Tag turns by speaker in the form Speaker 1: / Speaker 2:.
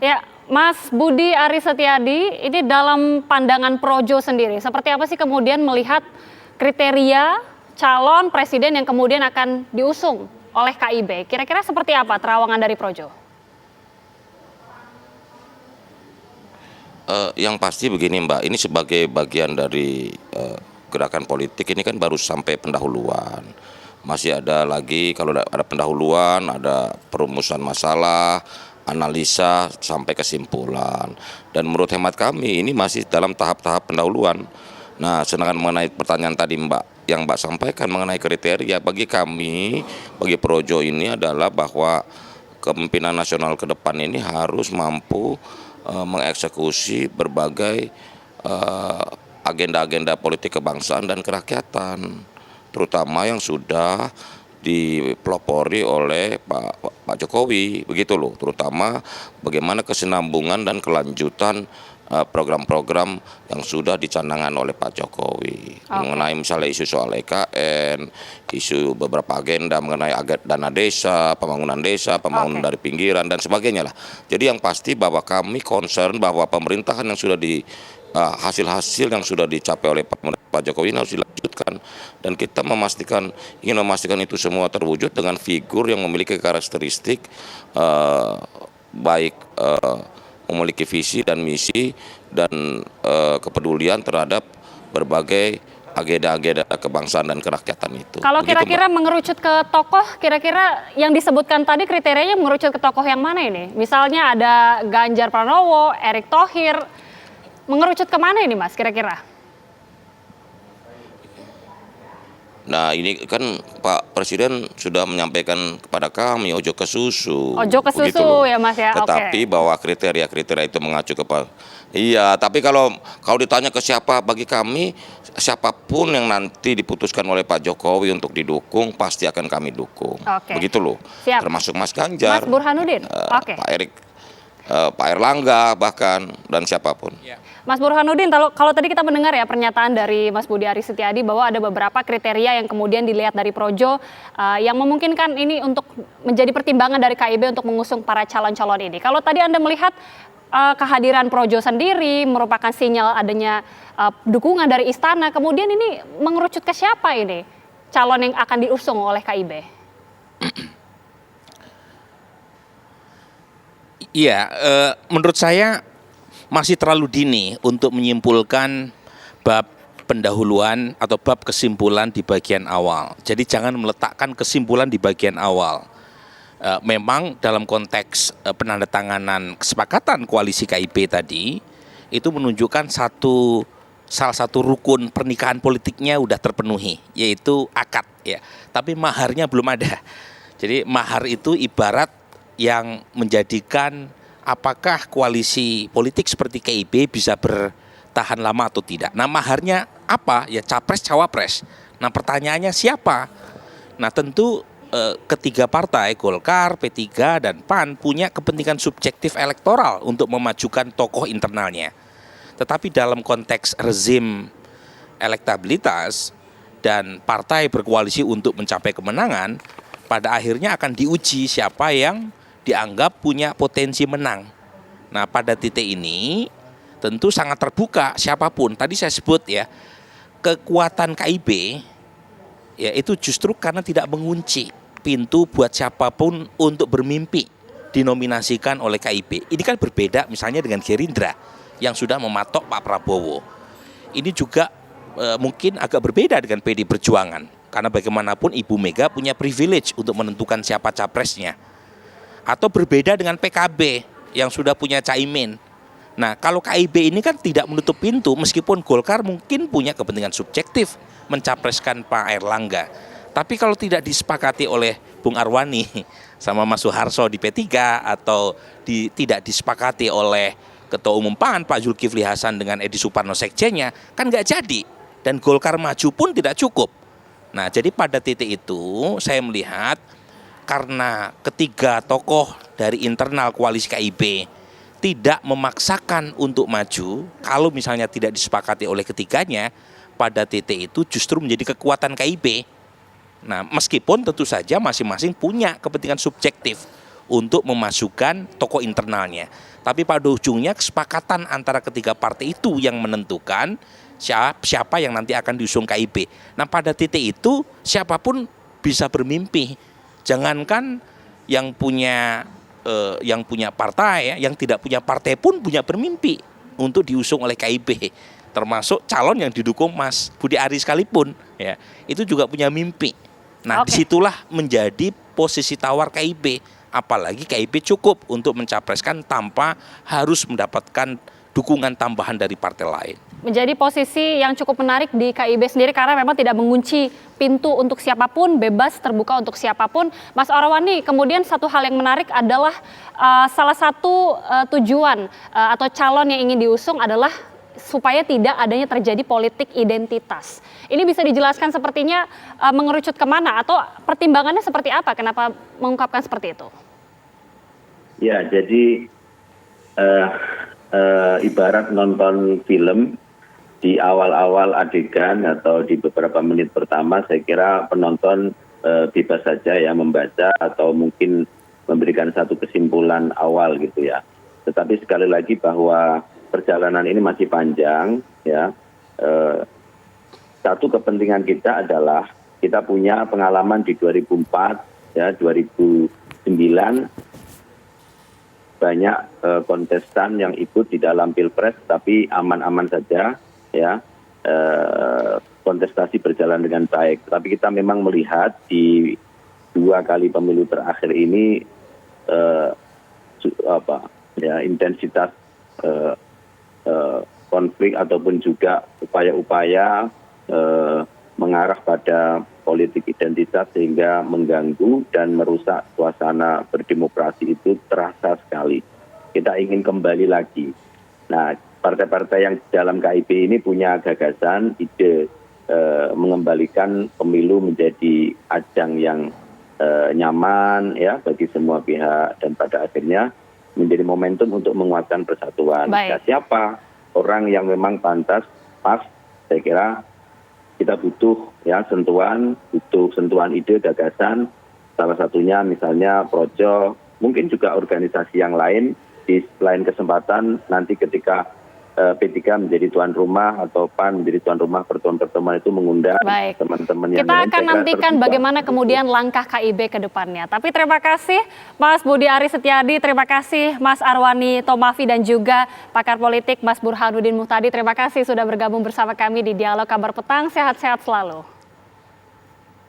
Speaker 1: Ya, Mas Budi Aris Setiadi, ini dalam pandangan Projo sendiri, seperti apa sih kemudian melihat kriteria calon presiden yang kemudian akan diusung oleh KIB? Kira-kira seperti apa terawangan dari Projo?
Speaker 2: Yang pasti begini Mbak, ini sebagai bagian dari gerakan politik ini kan baru sampai pendahuluan. Masih ada lagi, kalau ada pendahuluan, ada perumusan masalah, analisa sampai kesimpulan. Dan menurut hemat kami ini masih dalam tahap-tahap pendahuluan. Nah, sedangkan mengenai pertanyaan tadi Mbak, yang Mbak sampaikan mengenai kriteria, bagi kami, bagi Projo ini adalah bahwa kepemimpinan nasional ke depan ini harus mampu mengeksekusi berbagai agenda-agenda politik kebangsaan dan kerakyatan, terutama yang sudah dipelopori oleh Pak Jokowi, begitu loh, terutama bagaimana kesinambungan dan kelanjutan program-program yang sudah dicanangkan oleh Pak Jokowi. Mengenai misalnya isu soal EKN, isu beberapa agenda mengenai dana desa, pembangunan dari pinggiran dan sebagainya lah. Jadi yang pasti bahwa kami concern bahwa pemerintahan yang sudah hasil-hasil yang sudah dicapai oleh Pak Jokowi ini harus dilanjutkan, dan kita ingin memastikan itu semua terwujud dengan figur yang memiliki karakteristik baik memiliki visi dan misi dan kepedulian terhadap berbagai agenda-agenda kebangsaan dan kerakyatan itu.
Speaker 1: Kalau kira-kira mengerucut ke tokoh, kira-kira yang disebutkan tadi kriterianya mengerucut ke tokoh yang mana ini? Misalnya ada Ganjar Pranowo, Erick Thohir, mengerucut ke mana ini Mas kira-kira?
Speaker 2: Nah, ini kan Pak Presiden sudah menyampaikan kepada kami ojo ke susu.
Speaker 1: Ojo ke susu ya Mas ya.
Speaker 2: Tetapi bahwa kriteria-kriteria itu mengacu kepada, iya. Tapi kalau ditanya ke siapa, bagi kami siapapun yang nanti diputuskan oleh Pak Jokowi untuk didukung pasti akan kami dukung. Begitu loh.
Speaker 1: Siap.
Speaker 2: Termasuk Mas Ganjar,
Speaker 1: Mas Burhanuddin,
Speaker 2: Pak Erick, Pak Erlangga bahkan, dan siapapun.
Speaker 1: Ya. Mas Burhanuddin, kalau tadi kita mendengar ya pernyataan dari Mas Budi Aris Setiadi bahwa ada beberapa kriteria yang kemudian dilihat dari Projo yang memungkinkan ini untuk menjadi pertimbangan dari KIB untuk mengusung para calon-calon ini. Kalau tadi Anda melihat kehadiran Projo sendiri merupakan sinyal adanya dukungan dari istana, kemudian ini mengerucut ke siapa ini calon yang akan diusung oleh KIB?
Speaker 3: Iya, menurut saya masih terlalu dini untuk menyimpulkan bab pendahuluan atau bab kesimpulan di bagian awal. Jadi jangan meletakkan kesimpulan di bagian awal. Memang dalam konteks penandatanganan kesepakatan koalisi KIB tadi, itu menunjukkan salah satu rukun pernikahan politiknya udah terpenuhi, yaitu akad ya. Tapi maharnya belum ada. Jadi mahar itu ibarat yang menjadikan apakah koalisi politik seperti KIB bisa bertahan lama atau tidak. Nah, maharnya apa? Ya capres cawapres. Nah, pertanyaannya siapa? Nah, tentu ketiga partai Golkar, P3 dan PAN punya kepentingan subjektif elektoral untuk memajukan tokoh internalnya. Tetapi dalam konteks rezim elektabilitas dan partai berkoalisi untuk mencapai kemenangan, pada akhirnya akan diuji siapa yang dianggap punya potensi menang. Nah, pada titik ini tentu sangat terbuka siapapun. Tadi saya sebut ya, kekuatan KIB ya itu justru karena tidak mengunci pintu buat siapapun untuk bermimpi dinominasikan oleh KIB. Ini kan berbeda misalnya dengan Gerindra yang sudah mematok Pak Prabowo. Ini juga mungkin agak berbeda dengan PD Perjuangan, karena bagaimanapun Ibu Mega punya privilege untuk menentukan siapa capresnya. Atau berbeda dengan PKB yang sudah punya Caimin. Nah, kalau KIB ini kan tidak menutup pintu, meskipun Golkar mungkin punya kepentingan subjektif mencapreskan Pak Erlangga. Tapi kalau tidak disepakati oleh Bung Arwani sama Mas Soeharto di P3 atau tidak disepakati oleh Ketua Umum PAN Pak Zulkifli Hasan dengan Edi Suparno sekjennya, kan nggak jadi. Dan Golkar maju pun tidak cukup. Nah, jadi pada titik itu saya melihat karena ketiga tokoh dari internal koalisi KIB tidak memaksakan untuk maju, kalau misalnya tidak disepakati oleh ketiganya, pada titik itu justru menjadi kekuatan KIB. Nah, meskipun tentu saja masing-masing punya kepentingan subjektif untuk memasukkan tokoh internalnya. Tapi pada ujungnya kesepakatan antara ketiga partai itu yang menentukan siapa yang nanti akan diusung KIB. Nah pada titik itu siapapun bisa bermimpi. Jangankan yang punya partai, yang tidak punya partai pun punya bermimpi untuk diusung oleh KIB. Termasuk calon yang didukung Mas Budi Ari sekalipun, ya itu juga punya mimpi. Nah disitulah menjadi posisi tawar KIB. Apalagi KIB cukup untuk mencapreskan tanpa harus mendapatkan dukungan tambahan dari partai lain.
Speaker 1: Menjadi posisi yang cukup menarik di KIB sendiri karena memang tidak mengunci pintu untuk siapapun, bebas terbuka untuk siapapun. Mas Arawani, kemudian satu hal yang menarik adalah salah satu tujuan atau calon yang ingin diusung adalah supaya tidak adanya terjadi politik identitas. Ini bisa dijelaskan sepertinya mengerucut kemana atau pertimbangannya seperti apa? Kenapa mengungkapkan seperti itu?
Speaker 4: Ya, jadi ibarat nonton film di awal-awal adegan atau di beberapa menit pertama, saya kira penonton bebas saja ya membaca atau mungkin memberikan satu kesimpulan awal gitu ya. Tetapi sekali lagi bahwa perjalanan ini masih panjang ya. Satu kepentingan kita adalah kita punya pengalaman di 2004 ya, 2009 banyak kontestan yang ikut di dalam Pilpres tapi aman-aman saja ya. Kontestasi berjalan dengan baik. Tapi kita memang melihat di 2 kali pemilu terakhir ini intensitas konflik ataupun juga upaya-upaya mengarah pada politik identitas sehingga mengganggu dan merusak suasana berdemokrasi itu terasa sekali. Kita ingin kembali lagi. Nah, partai-partai yang dalam KIB ini punya gagasan, ide mengembalikan pemilu menjadi ajang yang nyaman ya bagi semua pihak dan pada akhirnya menjadi momentum untuk menguatkan persatuan. Nah, siapa orang yang memang pantas, pas, saya kira kita butuh sentuhan ide, gagasan, salah satunya misalnya Projo, mungkin juga organisasi yang lain di lain kesempatan nanti ketika P3 menjadi tuan rumah atau PAN menjadi tuan rumah pertemuan-pertemuan itu mengundang teman-teman yang
Speaker 1: kita akan nantikan bagaimana kemudian langkah KIB ke depannya. Tapi terima kasih Mas Budi Ari Setiadi, terima kasih Mas Arwani Tomafi dan juga pakar politik Mas Burhanuddin Muhtadi. Terima kasih sudah bergabung bersama kami di Dialog Kabar Petang. Sehat-sehat selalu.